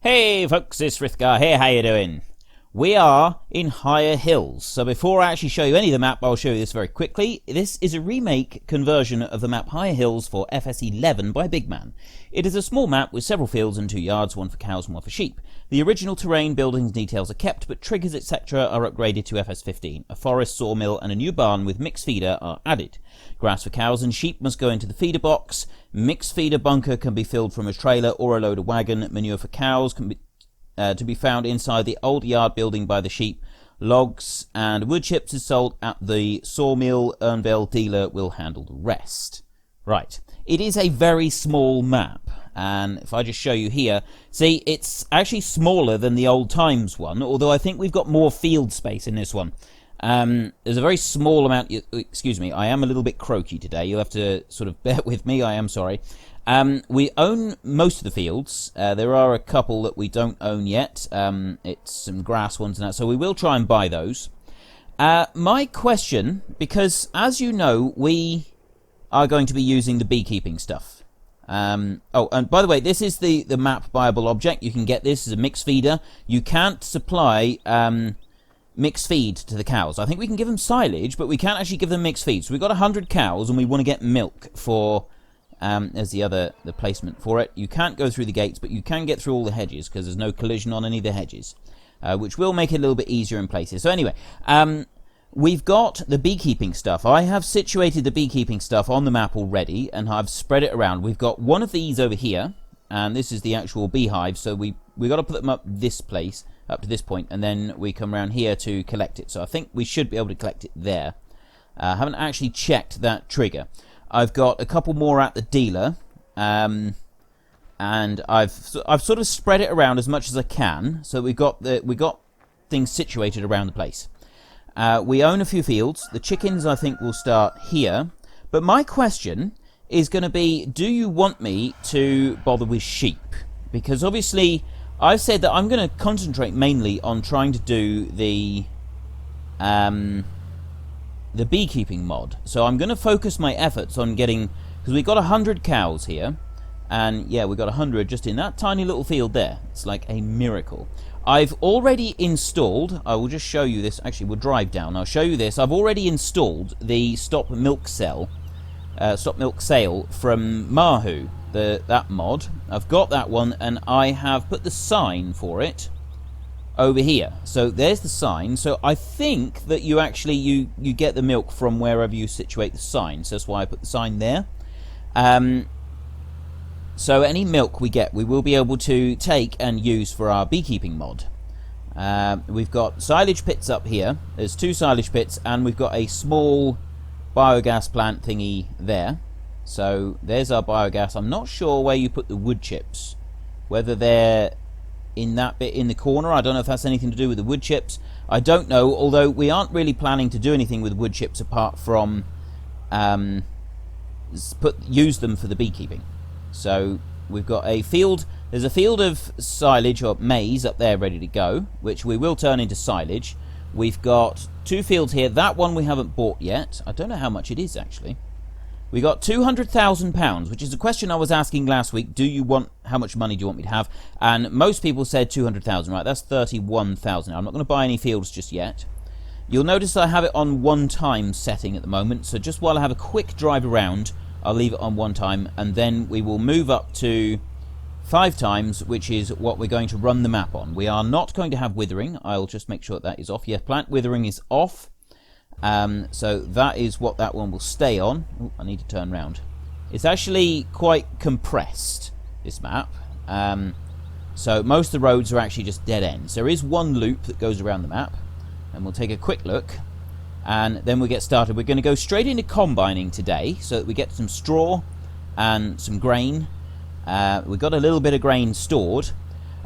Hey folks, it's Frithgar here, how you doing? We are in Higher Hills, so before I actually show you any of the map, I'll show you this very quickly. This is a remake conversion of the map Higher Hills for FS11 by Bigman. It is a small map with several fields and 2 yards, one for cows and one for sheep. The original terrain, buildings and details are kept, but triggers etc. are upgraded to FS15. A forest, sawmill and a new barn with mixed feeder are added. Grass for cows and sheep must go into the feeder box. Mixed feeder bunker can be filled from a trailer or a loader wagon. Manure for cows can be to be found inside the old yard building by the sheep. Logs and wood chips is sold at the sawmill. Urnville dealer will handle the rest. Right, it is a very small map, and if I just show you here, see, it's actually smaller than the old times one, although I think we've got more field space in this one. There's a very small amount, excuse me, I am a little bit croaky today, you'll have to sort of bear with me, I am sorry. We own most of the fields. There are a couple that we don't own yet. It's some grass ones and that, so we will try and buy those. My question, because as you know, we are going to be using the beekeeping stuff. Oh, and by the way, this is the map buyable object. You can get this as a mixed feeder. You can't supply mixed feed to the cows. I think we can give them silage, but we can't actually give them mixed feed. So we've got 100 cows, and we want to get milk for... there's the placement for it. You can't go through the gates, but you can get through all the hedges because there's no collision on any of the hedges, which will make it a little bit easier in places. So anyway, we've got the beekeeping stuff. I have situated the beekeeping stuff on the map already, and I've spread it around. We've got one of these over here, and this is the actual beehive. So we got to put them up this place, up to this point, and then we come around here to collect it. So I think we should be able to collect it there. I haven't actually checked that trigger. I've got a couple more at the dealer, and I've sort of spread it around as much as I can. So we got things situated around the place. We own a few fields. The chickens, I think, will start here. But my question is going to be: do you want me to bother with sheep? Because obviously, I've said that I'm going to concentrate mainly on trying to do the beekeeping mod. So I'm going to focus my efforts on getting, because we've got 100 cows here, and yeah, we've got 100 just in that tiny little field there. It's like a miracle. I've already installed, I will just show you this, actually we'll drive down, I'll show you this. I've already installed the stop milk sale from Mahu, that mod. I've got that one, and I have put the sign for it over here. So there's the sign. So I think that you actually you get the milk from wherever you situate the sign. So that's why I put the sign there. So any milk we get, we will be able to take and use for our beekeeping mod. We've got silage pits up here. There's 2 silage pits, and we've got a small biogas plant thingy there. So there's our biogas. I'm not sure where you put the wood chips, whether they're in that bit in the corner. I don't know if that's anything to do with the wood chips. I don't know, although we aren't really planning to do anything with wood chips apart from use them for the beekeeping. So we've got a field. There's a field of silage or maize up there ready to go, which we will turn into silage. We've got 2 fields here. That one we haven't bought yet. I don't know how much it is actually. We got £200,000, which is a question I was asking last week. How much money do you want me to have? And most people said 200,000. Right, that's 31,000. I'm not going to buy any fields just yet. You'll notice I have it on 1 time setting at the moment. So just while I have a quick drive around, I'll leave it on 1 time, and then we will move up to 5 times, which is what we're going to run the map on. We are not going to have withering. I'll just make sure that is off. Yes, plant withering is off. So that is what that one will stay on. Ooh, I need to turn around. It's actually quite compressed, this map. So most of the roads are actually just dead ends. There is 1 loop that goes around the map, and we'll take a quick look, and then we'll get started. We're going to go straight into combining today, so that we get some straw and some grain. We've got a little bit of grain stored.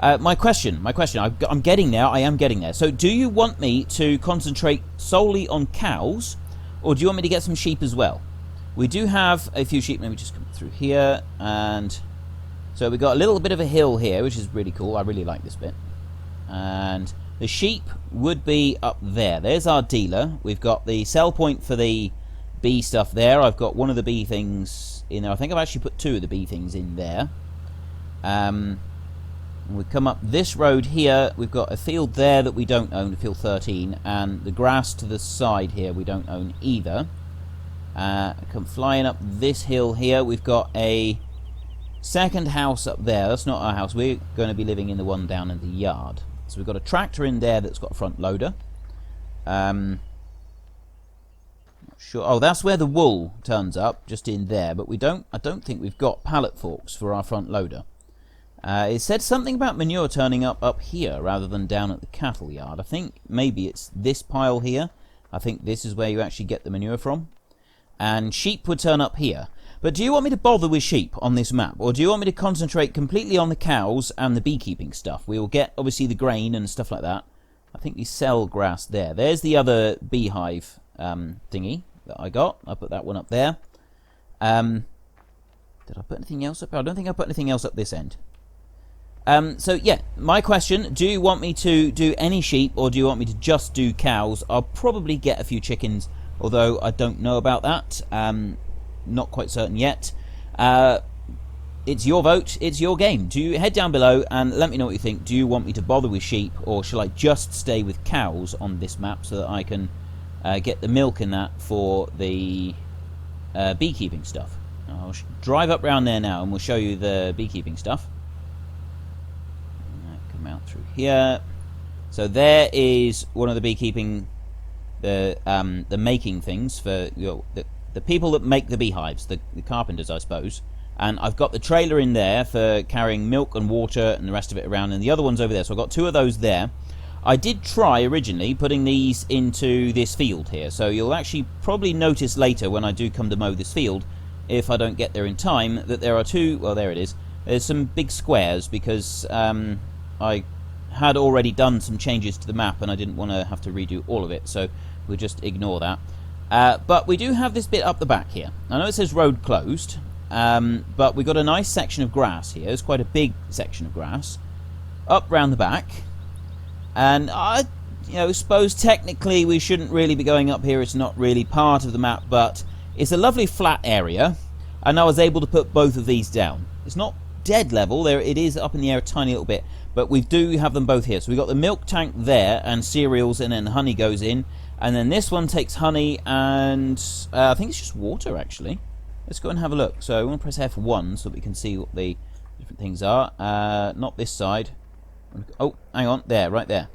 My question, I'm getting there, I am getting there. So do you want me to concentrate solely on cows, or do you want me to get some sheep as well? We do have a few sheep. Let me just come through here, and so we've got a little bit of a hill here, which is really cool. I really like this bit. And the sheep would be up there. There's our dealer. We've got the sell point for the bee stuff there. I've got one of the bee things in there. I think I've actually put 2 of the bee things in there. We come up this road here. We've got a field there that we don't own, field 13, and the grass to the side here we don't own either. Come flying up this hill here. We've got a second house up there. That's not our house. We're going to be living in the one down in the yard. So we've got a tractor in there that's got a front loader. Not sure. Oh, that's where the wool turns up, just in there. But I don't think we've got pallet forks for our front loader. It said something about manure turning up here rather than down at the cattle yard. I think maybe it's this pile here. I think this is where you actually get the manure from. And sheep would turn up here. But do you want me to bother with sheep on this map? Or do you want me to concentrate completely on the cows and the beekeeping stuff? We will get, obviously, the grain and stuff like that. I think we sell grass there. There's the other beehive thingy that I got. I put that one up there. Did I put anything else up? I don't think I put anything else up this end. So, yeah, my question, do you want me to do any sheep or do you want me to just do cows? I'll probably get a few chickens, although I don't know about that. Not quite certain yet. It's your vote, it's your game. Do you head down below and let me know what you think. Do you want me to bother with sheep, or shall I just stay with cows on this map so that I can get the milk in that for the beekeeping stuff? I'll drive up round there now and we'll show you the beekeeping stuff. Come out through here. So there is one of the beekeeping, the making things for the people that make the beehives, the carpenters, I suppose. And I've got the trailer in there for carrying milk and water and the rest of it around, and the other one's over there. So I've got two of those there. I did try originally putting these into this field here, so you'll actually probably notice later when I do come to mow this field, if I don't get there in time, that there are two, well, there it is. There's some big squares because I had already done some changes to the map and I didn't want to have to redo all of it, so we'll just ignore that. But we do have this bit up the back here. I know it says road closed, but we've got a nice section of grass here. It's quite a big section of grass up round the back, and I suppose technically we shouldn't really be going up here. It's not really part of the map, but it's a lovely flat area, and I was able to put both of these down. It's not dead level, there it is up in the air a tiny little bit, but we do have them both here. So we've got the milk tank there and cereals, and then honey goes in, and then this one takes honey and I think it's just water actually. Let's go and have a look. So I want to press F1 so that we can see what the different things are. Not this side. Oh, hang on, there, right there.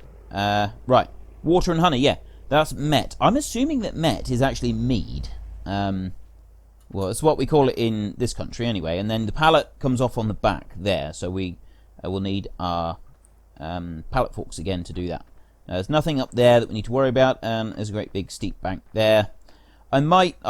Right, water and honey, yeah, that's met. I'm assuming that met is actually mead. Well, it's what we call it in this country anyway. And then the pallet comes off on the back there, so we will need our pallet forks again to do that. There's nothing up there that we need to worry about, and there's a great big steep bank there. I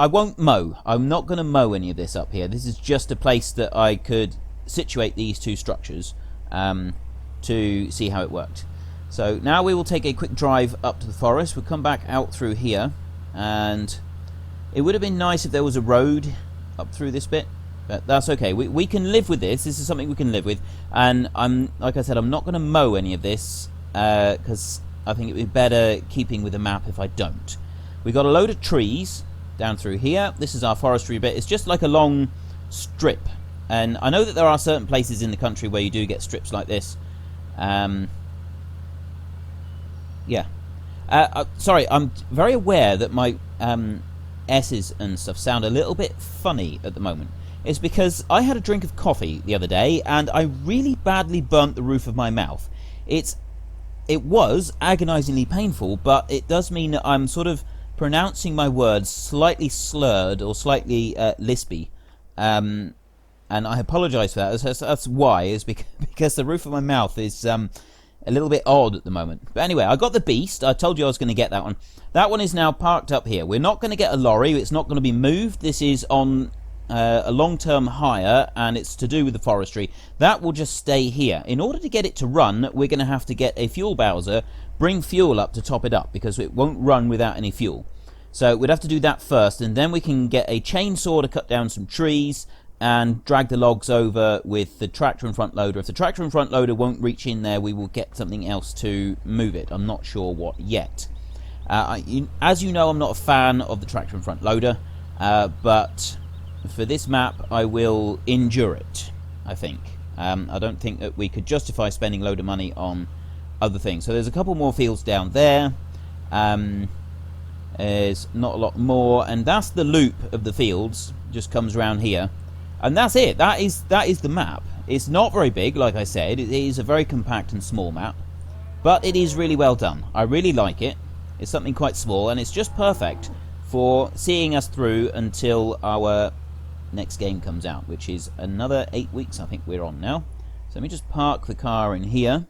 won't mow. I'm not going to mow any of this up here. This is just a place that I could situate these two structures to see how it worked. So now we will take a quick drive up to the forest. We'll come back out through here, and it would have been nice if there was a road up through this bit, but that's okay. We can live with this. This is something we can live with, and like I said, I'm not going to mow any of this because I think it would be better keeping with the map if I don't. We got a load of trees down through here. This is our forestry bit. It's just like a long strip, and I know that there are certain places in the country where you do get strips like this. Yeah. Sorry, I'm very aware that my S's and stuff sound a little bit funny at the moment. It's because I had a drink of coffee the other day and I really badly burnt the roof of my mouth. It was agonizingly painful, but it does mean that I'm sort of pronouncing my words slightly slurred or slightly lispy, and I apologize for that. That's why, is because the roof of my mouth is a little bit odd at the moment. But anyway, I got the beast. I told you I was going to get that one. That one is now parked up here. We're not going to get a lorry. It's not going to be moved. This is on a long-term hire, and it's to do with the forestry. That will just stay here. In order to get it to run, we're going to have to get a fuel bowser, bring fuel up to top it up, because it won't run without any fuel. So we'd have to do that first, and then we can get a chainsaw to cut down some trees and drag the logs over with the tractor and front loader. If the tractor and front loader won't reach in there, we will get something else to move it. I'm not sure what yet. As you know, I'm not a fan of the tractor and front loader, but for this map I will endure it, I think. I don't think that we could justify spending a load of money on other things. So there's a couple more fields down there. There's not a lot more, and that's the loop of the fields. Just comes around here, and that's it. That is the map. It's not very big, like I said. It is a very compact and small map, but it is really well done. I really like it. It's something quite small, and it's just perfect for seeing us through until our next game comes out, which is another 8 weeks. I think we're on now. So let me just park the car in here.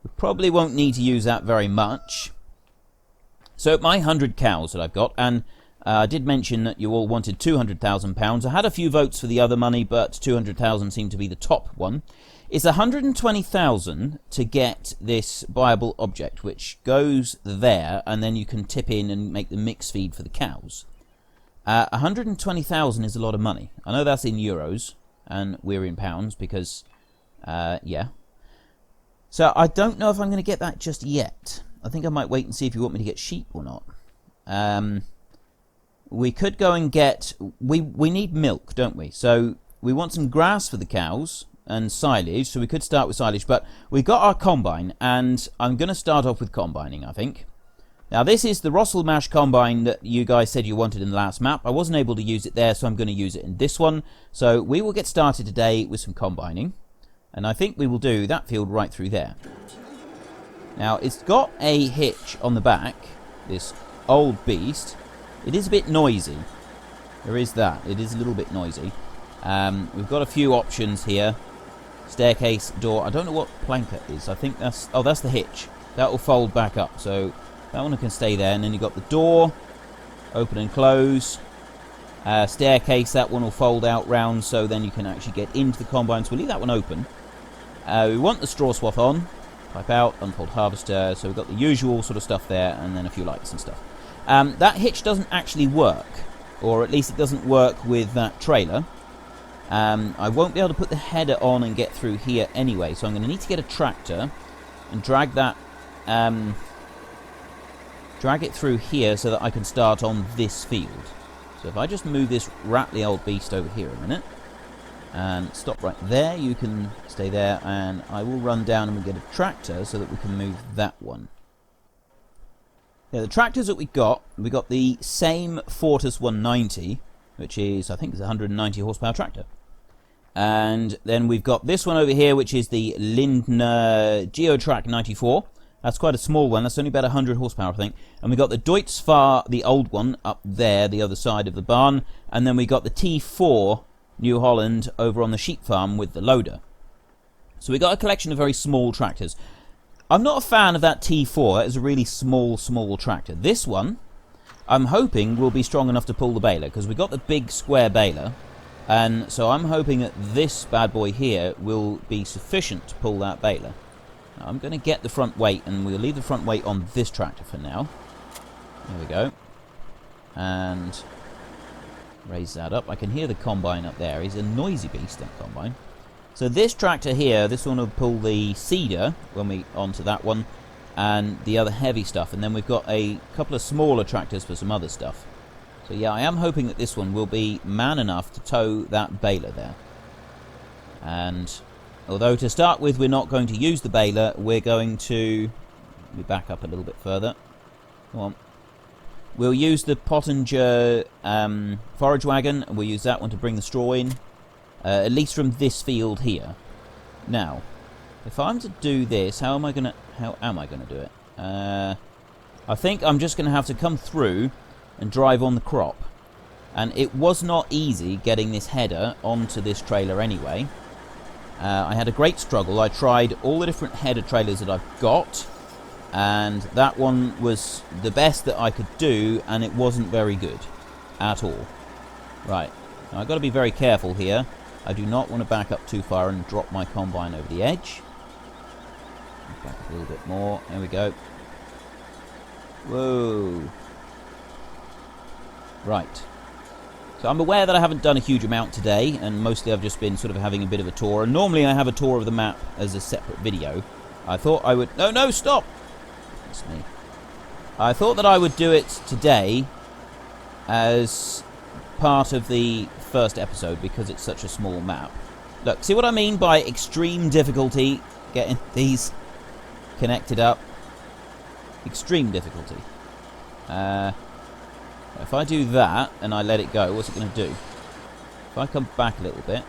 We probably won't need to use that very much. So my 100 cows that I've got, and I did mention that you all wanted £200,000. I had a few votes for the other money, but 200,000 seemed to be the top one. It's 120,000 to get this viable object, which goes there, and then you can tip in and make the mix feed for the cows. 120,000 is a lot of money. I know that's in euros, and we're in pounds because, yeah. So I don't know if I'm going to get that just yet. I think I might wait and see if you want me to get sheep or not. We could go and get... We need milk, don't we? So we want some grass for the cows and silage, so we could start with silage, but we've got our combine, and I'm going to start off with combining, I think. Now, this is the Rostselmash combine that you guys said you wanted in the last map. I wasn't able to use it there, so I'm going to use it in this one. So we will get started today with some combining, and I think we will do that field right through there. Now, it's got a hitch on the back, this old beast. It is a bit noisy. There is that. It is a little bit noisy. We've got a few options here. Staircase, door. I don't know what planker is. I think that's... Oh, that's the hitch. That will fold back up. So that one can stay there. And then you've got the door. Open and close. Staircase. That one will fold out round. So then you can actually get into the combine. So we'll leave that one open. We want the straw swath on. Pipe out. Unfold harvester. So we've got the usual sort of stuff there. And then a few lights and stuff. That hitch doesn't actually work. Or at least it doesn't work with that trailer. I won't be able to put the header on and get through here anyway, so I'm going to need to get a tractor and drag that, drag it through here so that I can start on this field. So if I just move this rattly old beast over here a minute and stop right there, you can stay there, and I will run down and we'll get a tractor so that we can move that one. Yeah, the tractors that we got the same Fortus 190, which is, I think, is a 190 horsepower tractor. And then we've got this one over here, which is the Lindner GeoTrack 94. That's quite a small one. That's only about 100 horsepower, I think. And we've got the Deutz-Fahr, the old one, up there, the other side of the barn. And then we got the T4 New Holland over on the sheep farm with the loader. So we got a collection of very small tractors. I'm not a fan of that T4. That is a really small tractor. This one, I'm hoping, will be strong enough to pull the baler, because we've got the big square baler, and so I'm hoping that this bad boy here will be sufficient to pull that baler. Now, I'm going to get the front weight, and we'll leave the front weight on this tractor for now. There we go. And raise that up. I can hear the combine up there. He's a noisy beast, that combine. So this tractor here, this one will pull the seeder when we onto that one, and the other heavy stuff, and then we've got a couple of smaller tractors for some other stuff. So yeah, I am hoping that this one will be man enough to tow that baler there. And although to start with we're not going to use the baler, we're going to... Let me back up a little bit further. Come on. We'll use the Pottinger forage wagon, and we'll use that one to bring the straw in, at least from this field here. Now, if I'm to do this, how am I gonna do it? I think I'm just gonna have to come through and drive on the crop. And it was not easy getting this header onto this trailer anyway. I had a great struggle. I tried all the different header trailers that I've got, and that one was the best that I could do, and it wasn't very good at all. Right, now I've got to be very careful here. I do not want to back up too far and drop my combine over the edge. Back up a little bit more. There we go. Whoa. Right. So I'm aware that I haven't done a huge amount today, and mostly I've just been sort of having a bit of a tour. And normally I have a tour of the map as a separate video. I thought I would... No, stop! That's me. I thought that I would do it today as part of the first episode because it's such a small map. Look, see what I mean by extreme difficulty getting these connected up? Extreme difficulty. If I do that and I let it go, what's it going to do? If I come back a little bit,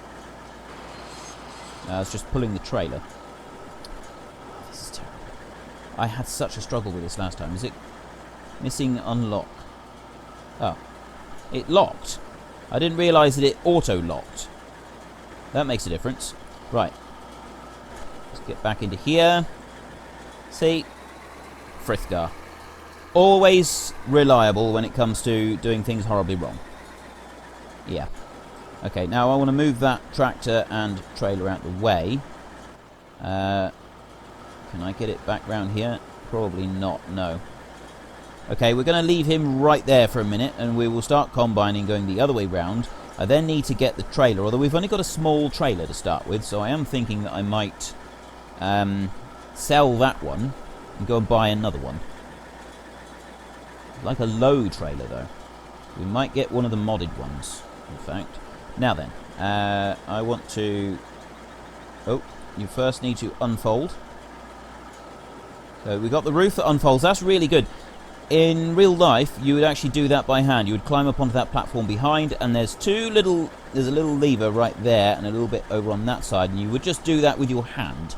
I was just pulling the trailer. This is terrible. I had such a struggle with this last time. Is it missing unlock? Oh, it locked. I didn't realise that it auto-locked. That makes a difference. Right. Let's get back into here. See? Frithgar. Always reliable when it comes to doing things horribly wrong. Yeah. Okay, now I want to move that tractor and trailer out the way. Can I get it back round here? Probably not, no. Okay, we're going to leave him right there for a minute, and we will start combining going the other way round. I then need to get the trailer, although we've only got a small trailer to start with, so I am thinking that I might sell that one and go and buy another one. Like a low trailer, though. We might get one of the modded ones, in fact. Now then, I want to... Oh, you first need to unfold. So we got the roof that unfolds. That's really good. In real life, you would actually do that by hand. You would climb up onto that platform behind, and there's a little lever right there and a little bit over on that side, and you would just do that with your hand.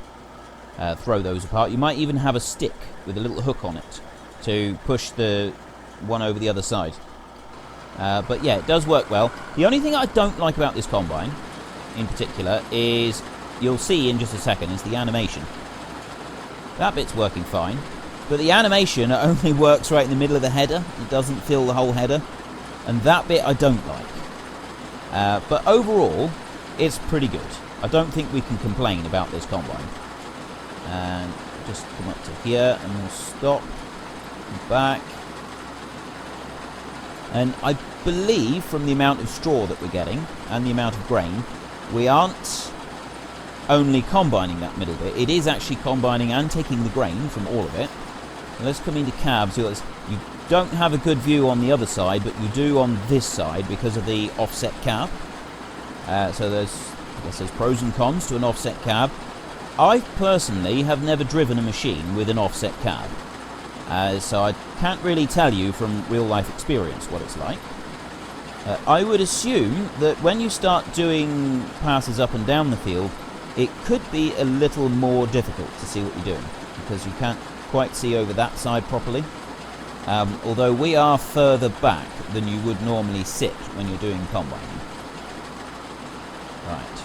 Throw those apart. You might even have a stick with a little hook on it to push the one over the other side. But yeah, it does work well. The only thing I don't like about this combine, in particular, is, you'll see in just a second, is the animation. That bit's working fine. But the animation only works right in the middle of the header. It doesn't fill the whole header. And that bit I don't like. But overall, it's pretty good. I don't think we can complain about this combine. And just come up to here and we'll stop. Back. And I believe from the amount of straw that we're getting and the amount of grain, we aren't only combining that middle bit. It is actually combining and taking the grain from all of it. Let's come into cabs. You don't have a good view on the other side, but you do on this side because of the offset cab. So I guess there's pros and cons to an offset cab. I personally have never driven a machine with an offset cab. So I can't really tell you from real life experience what it's like. I would assume that when you start doing passes up and down the field, it could be a little more difficult to see what you're doing, because you can't quite see over that side properly. Although we are further back than you would normally sit when you're doing combining. Right,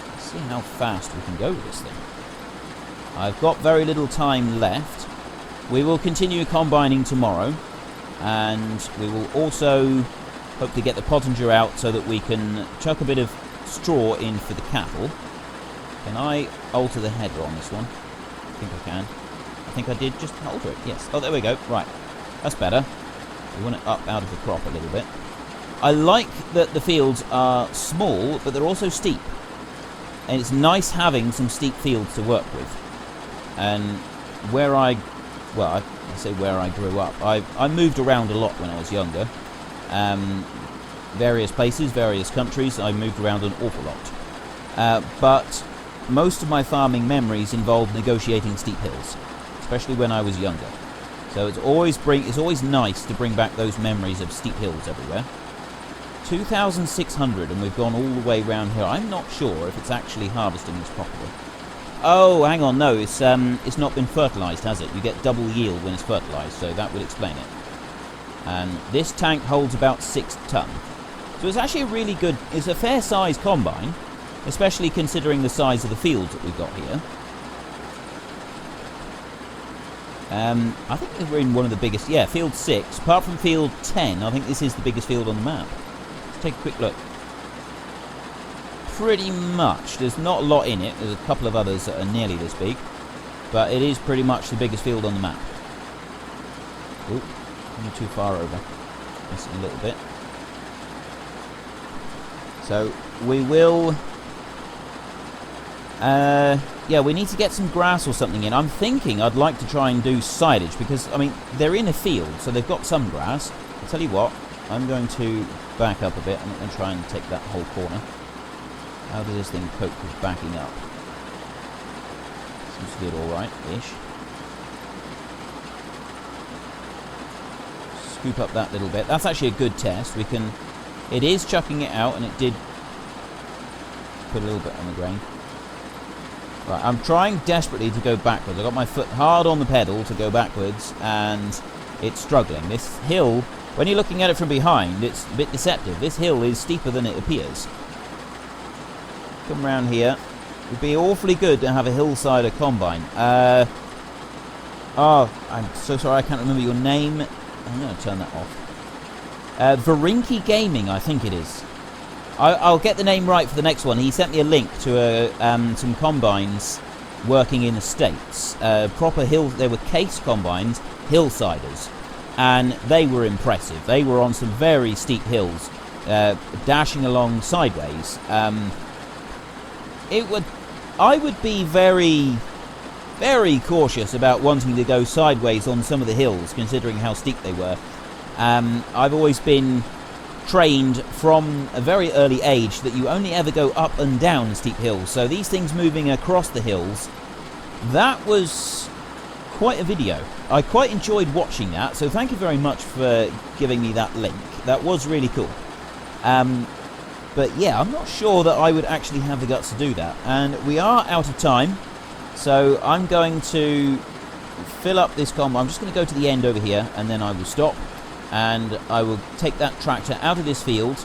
let's see how fast we can go with this thing. I've got very little time left. We will continue combining tomorrow, and we will also hope to get the pottinger out so that we can chuck a bit of straw in for the cattle. Can I alter the header on this one? I think I can. I think I did just alter it, yes. Oh, there we go. Right. That's better. We want it up out of the crop a little bit. I like that the fields are small, but they're also steep. And it's nice having some steep fields to work with. And where I say where I grew up. I moved around a lot when I was younger. Various places, various countries. I moved around an awful lot. But most of my farming memories involved negotiating steep hills, especially when I was younger. So it's always nice to bring back those memories of steep hills everywhere. 2,600, and we've gone all the way around here. I'm not sure if it's actually harvesting this properly. Oh, hang on, no, it's not been fertilised, has it? You get double yield when it's fertilised, so that would explain it. And this tank holds about 6 tonne. So it's actually a really good, it's a fair size combine, especially considering the size of the fields that we've got here. I think we're in one of the biggest, yeah, field 6. Apart from field 10, I think this is the biggest field on the map. Let's take a quick look. Pretty much. There's not a lot in it. There's a couple of others that are nearly this big. But it is pretty much the biggest field on the map. Oop, I'm too far over. Missing a little bit. So, we will... yeah, we need to get some grass or something in. I'm thinking I'd like to try and do silage because, I mean, they're in a field, so they've got some grass. I'll tell you what, I'm going to back up a bit. I'm going to try and take that whole corner. How does this thing cope with backing up? Seems to do it alright-ish. Scoop up that little bit. That's actually a good test. We can... It is chucking it out, and it did put a little bit on the grain. Right, I'm trying desperately to go backwards. I've got my foot hard on the pedal to go backwards, and it's struggling. This hill, when you're looking at it from behind, it's a bit deceptive. This hill is steeper than it appears. Come around here. It would be awfully good to have a hillsider combine. Oh, I'm so sorry, I can't remember your name. I'm going to turn that off. Varinki Gaming, I think it is. I'll get the name right for the next one. He sent me a link to some combines working in the States. Proper hill. They were case combines, hillsiders, and they were impressive. They were on some very steep hills, dashing along sideways. I would be very, very cautious about wanting to go sideways on some of the hills, considering how steep they were. I've always been trained from a very early age that you only ever go up and down steep hills. So these things moving across the hills, that was quite a video. I quite enjoyed watching that, so thank you very much for giving me that link. That was really cool. But yeah, I'm not sure that I would actually have the guts to do that. And we are out of time, so I'm going to fill up this combine. I'm just going to go to the end over here, and then I will stop. And I will take that tractor out of this field,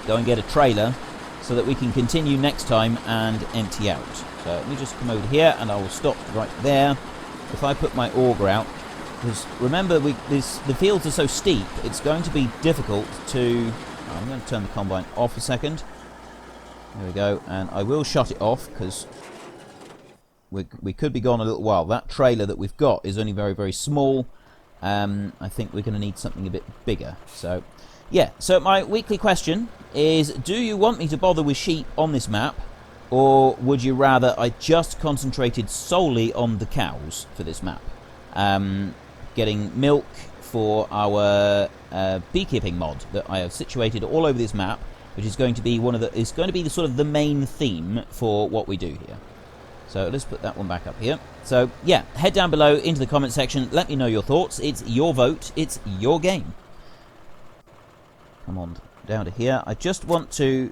go and get a trailer, so that we can continue next time and empty out. So let me just come over here, and I will stop right there. If I put my auger out, because remember, the fields are so steep, it's going to be difficult to... I'm going to turn the combine off a second. There we go, and I will shut it off, because we could be gone a little while. That trailer that we've got is only very, very small. I think we're going to need something a bit bigger. So, yeah. So my weekly question is, do you want me to bother with sheep on this map, or would you rather I just concentrated solely on the cows for this map? Getting milk for our beekeeping mod that I have situated all over this map, which is going to be the sort of the main theme for what we do here. So let's put that one back up here. So yeah, head down below into the comment section. Let me know your thoughts. It's your vote. It's your game. Come on down to here. I just want to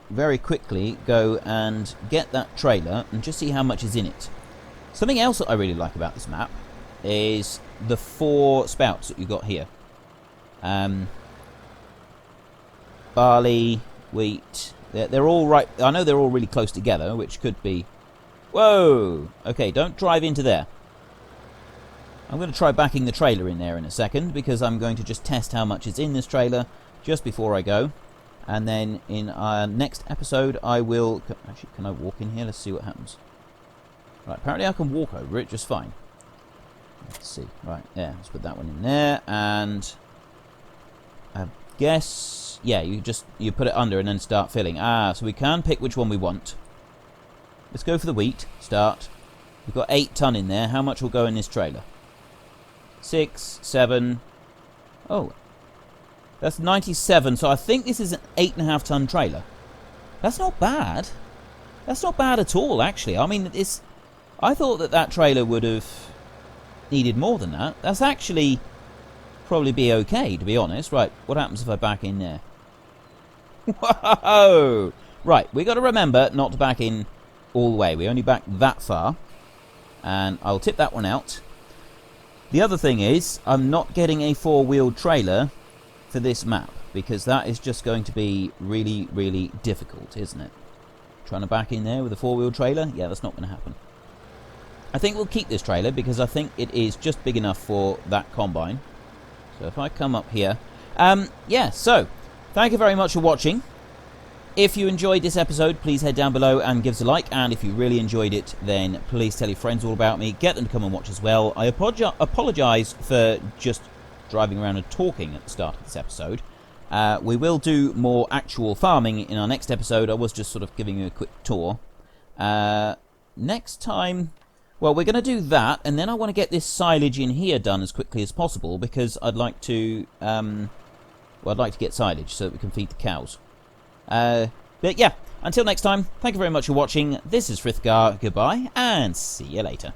very quickly go and get that trailer and just see how much is in it. Something else that I really like about this map is the 4 spouts that you've got here. Barley, wheat. They're all right. I know they're all really close together, which could be... Whoa! Okay, don't drive into there. I'm going to try backing the trailer in there in a second, because I'm going to just test how much is in this trailer just before I go. And then in our next episode, I will... Actually, can I walk in here? Let's see what happens. Right, apparently I can walk over it just fine. Let's see. Right, yeah, let's put that one in there. And I guess... Yeah, you put it under and then start filling. Ah, so we can pick which one we want. Let's go for the wheat. Start. We've got 8 ton in there. How much will go in this trailer? 6, 7. Oh, that's 97. So I think this is an 8.5 ton trailer. That's not bad. That's not bad at all, actually. I mean, I thought that trailer would have needed more than that. That's actually probably be okay, to be honest. Right, what happens if I back in there? Whoa! Right, we got to remember not to back in all the way. We only back that far, and I'll tip that one out. The other thing is, I'm not getting a 4-wheeled trailer for this map, because that is just going to be really, really difficult, isn't it? Trying to back in there with a 4-wheel trailer? Yeah, that's not going to happen. I think we'll keep this trailer, because I think it is just big enough for that combine. So if I come up here... yeah, so, thank you very much for watching. If you enjoyed this episode, please head down below and give us a like. And if you really enjoyed it, then please tell your friends all about me. Get them to come and watch as well. I apologise for just driving around and talking at the start of this episode. We will do more actual farming in our next episode. I was just sort of giving you a quick tour. Next time... Well, we're going to do that, and then I want to get this silage in here done as quickly as possible, because I'd like to... I'd like to get silage so that we can feed the cows. But yeah, until next time, thank you very much for watching. This is Frithgar. Goodbye, and see you later.